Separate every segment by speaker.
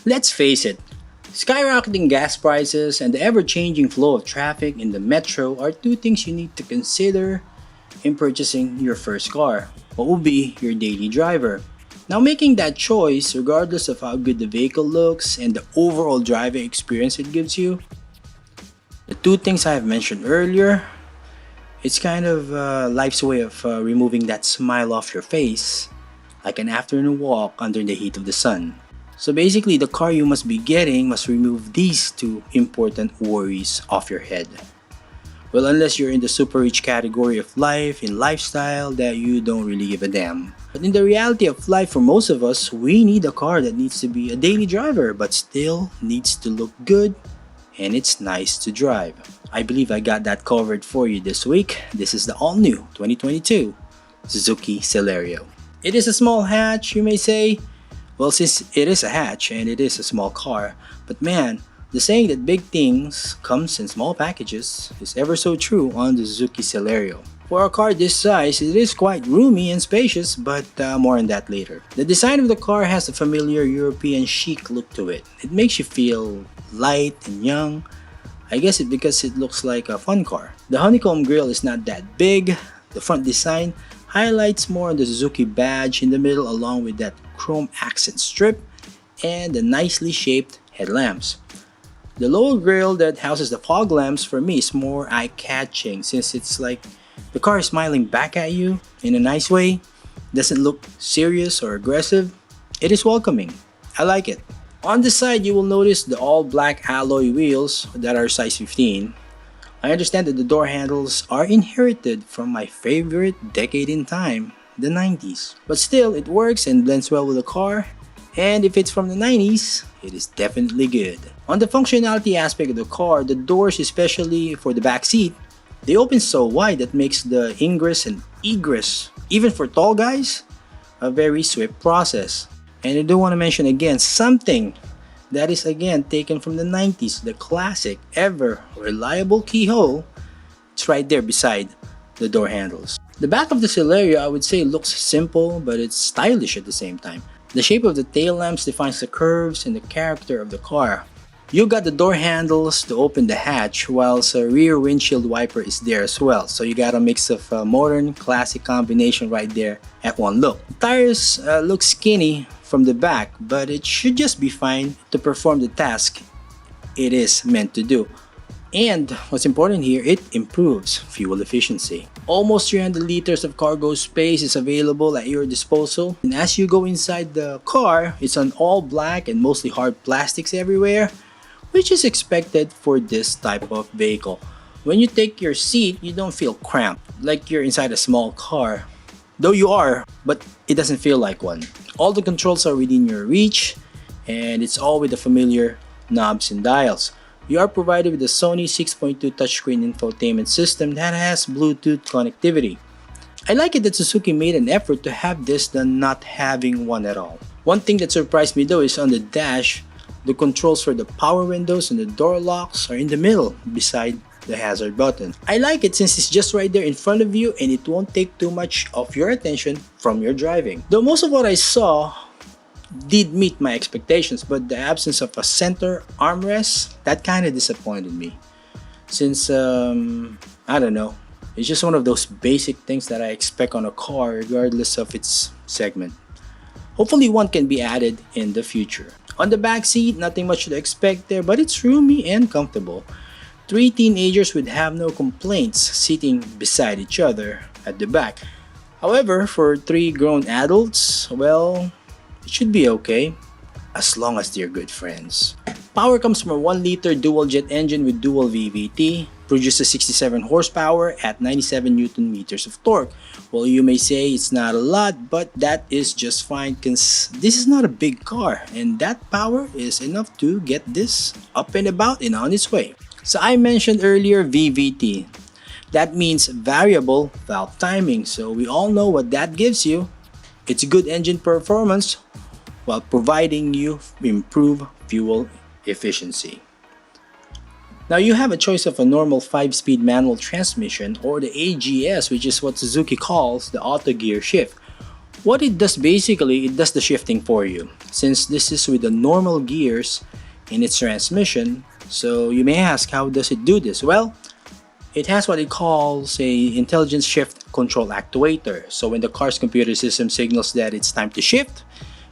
Speaker 1: Let's face it, skyrocketing gas prices and the ever-changing flow of traffic in the metro are two things you need to consider in purchasing your first car. What will be your daily driver? Now, making that choice, regardless of how good the vehicle looks and the overall driving experience it gives you, the two things I have mentioned earlier, it's kind of life's way of removing that smile off your face, like an afternoon walk under the heat of the sun. So basically, the car you must be getting must remove these two important worries off your head. Well, unless you're in the super rich category of life, in lifestyle, that you don't really give a damn. But in the reality of life, for most of us, we need a car that needs to be a daily driver, but still needs to look good, and it's nice to drive. I believe I got that covered for you this week. This is the all-new 2022 Suzuki Celerio. It is a small hatch, you may say. Well, since it is a hatch and it is a small car, but man, the saying that big things comes in small packages is ever so true on the Suzuki Celerio. For a car this size, it is quite roomy and spacious, but more on that later. The design of the car has a familiar European chic look to it. It makes you feel light and young. I guess it's because it looks like a fun car. The honeycomb grille is not that big. The front design highlights more on the Suzuki badge in the middle, along with that chrome accent strip and the nicely shaped headlamps. The lower grille that houses the fog lamps for me is more eye-catching, since it's like the car is smiling back at you in a nice way. Doesn't look serious or aggressive. It is welcoming. I like it. On the side, you will notice the all-black alloy wheels that are size 15. I understand that the door handles are inherited from my favorite decade in time, the 90s. But still, it works and blends well with the car. And if it's from the 90s, it is definitely good. On the functionality aspect of the car, the doors, especially for the back seat, they open so wide that makes the ingress and egress, even for tall guys, a very swift process. And I do want to mention again something that is again taken from the 90s, the classic ever reliable keyhole. It's right there beside the door handles. The back of the Celerio, I would say, looks simple, but it's stylish at the same time. The shape of the tail lamps defines the curves and the character of the car. You got the door handles to open the hatch, whilst a rear windshield wiper is there as well. So you got a mix of modern, classic combination right there at one look. The tires look skinny from the back, but it should just be fine to perform the task it is meant to do. And what's important here, it improves fuel efficiency. Almost 300 liters of cargo space is available at your disposal. And as you go inside the car, it's on all black and mostly hard plastics everywhere, which is expected for this type of vehicle. When you take your seat, you don't feel cramped, like you're inside a small car. Though you are, but it doesn't feel like one. All the controls are within your reach, and it's all with the familiar knobs and dials. You are provided with a Sony 6.2 touchscreen infotainment system that has Bluetooth connectivity. I like it that Suzuki made an effort to have this than not having one at all. One thing that surprised me though is on the dash, the controls for the power windows and the door locks are in the middle beside the hazard button. I like it since it's just right there in front of you and it won't take too much of your attention from your driving. Though most of what I saw did meet my expectations, but the absence of a center armrest, that kind of disappointed me. Since, I don't know, it's just one of those basic things that I expect on a car regardless of its segment. Hopefully one can be added in the future. On the back seat, nothing much to expect there, but it's roomy and comfortable. 3 teenagers would have no complaints sitting beside each other at the back. However, for 3 grown adults, well, it should be okay, as long as they're good friends. Power comes from a 1-liter dual-jet engine with dual VVT, produces 67 horsepower at 97 Newton meters of torque. Well, you may say it's not a lot, but that is just fine because this is not a big car, and that power is enough to get this up and about and on its way. So I mentioned earlier VVT. That means variable valve timing, so we all know what that gives you. It's good engine performance while providing you improved fuel efficiency. Now you have a choice of a normal 5-speed manual transmission or the AGS, which is what Suzuki calls the auto gear shift. What it does basically, it does the shifting for you. Since this is with the normal gears in its transmission, so you may ask, how does it do this? Well, it has what it calls a intelligent shift control actuator. So when the car's computer system signals that it's time to shift,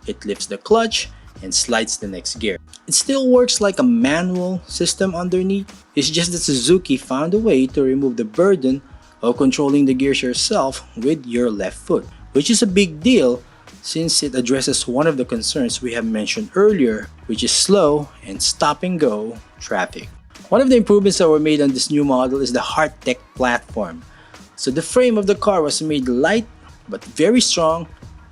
Speaker 1: it lifts the clutch and slides the next gear. It still works like a manual system underneath. It's just that Suzuki found a way to remove the burden of controlling the gears yourself with your left foot, which is a big deal since it addresses one of the concerns we have mentioned earlier, which is slow and stop-and-go traffic. One of the improvements that were made on this new model is the Hardtech platform. So the frame of the car was made light but very strong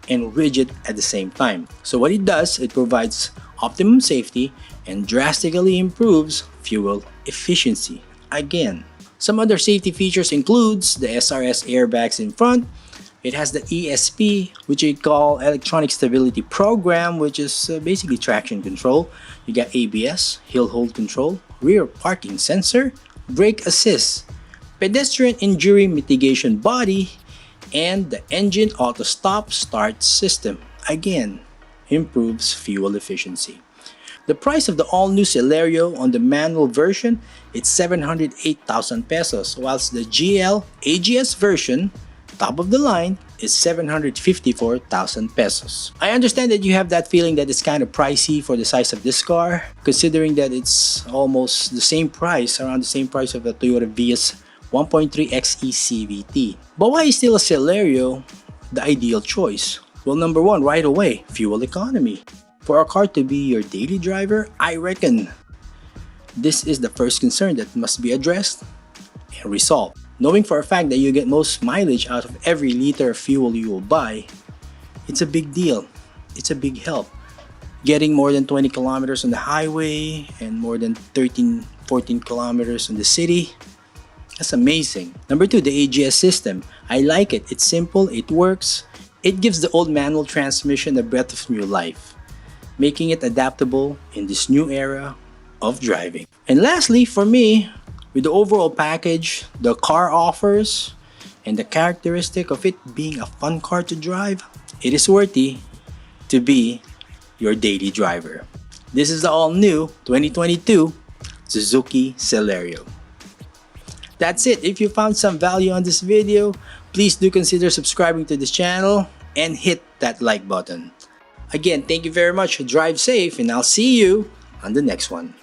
Speaker 1: and rigid at the same time. So what it does, it provides optimum safety and drastically improves fuel efficiency. Again, some other safety features includes the SRS airbags in front. It has the ESP, which we call Electronic Stability Program, which is basically traction control. You got ABS, hill hold control, rear parking sensor, brake assist, pedestrian injury mitigation body, and the engine auto stop start system. Again, improves fuel efficiency. The price of the all-new Celerio on the manual version is 708,000 pesos, whilst the GL AGS version, top of the line, is 754,000 pesos. I understand that you have that feeling that it's kind of pricey for the size of this car, considering that it's almost the same price, around the same price of the Toyota Vios 1.3 XE CVT. But why is still a Celerio the ideal choice? Well, number one, right away, fuel economy. For a car to be your daily driver, I reckon this is the first concern that must be addressed and resolved. Knowing for a fact that you get most mileage out of every liter of fuel you will buy, it's a big deal. It's a big help. Getting more than 20 kilometers on the highway and more than 13, 14 kilometers in the city, that's amazing. Number two, the AGS system. I like it. It's simple, it works. It gives the old manual transmission a breath of new life, making it adaptable in this new era of driving. And lastly, for me, with the overall package the car offers and the characteristic of it being a fun car to drive, it is worthy to be your daily driver. This is the all-new 2022 Suzuki Celerio. That's it. If you found some value on this video, please do consider subscribing to this channel and hit that like button. Again, thank you very much. Drive safe and I'll see you on the next one.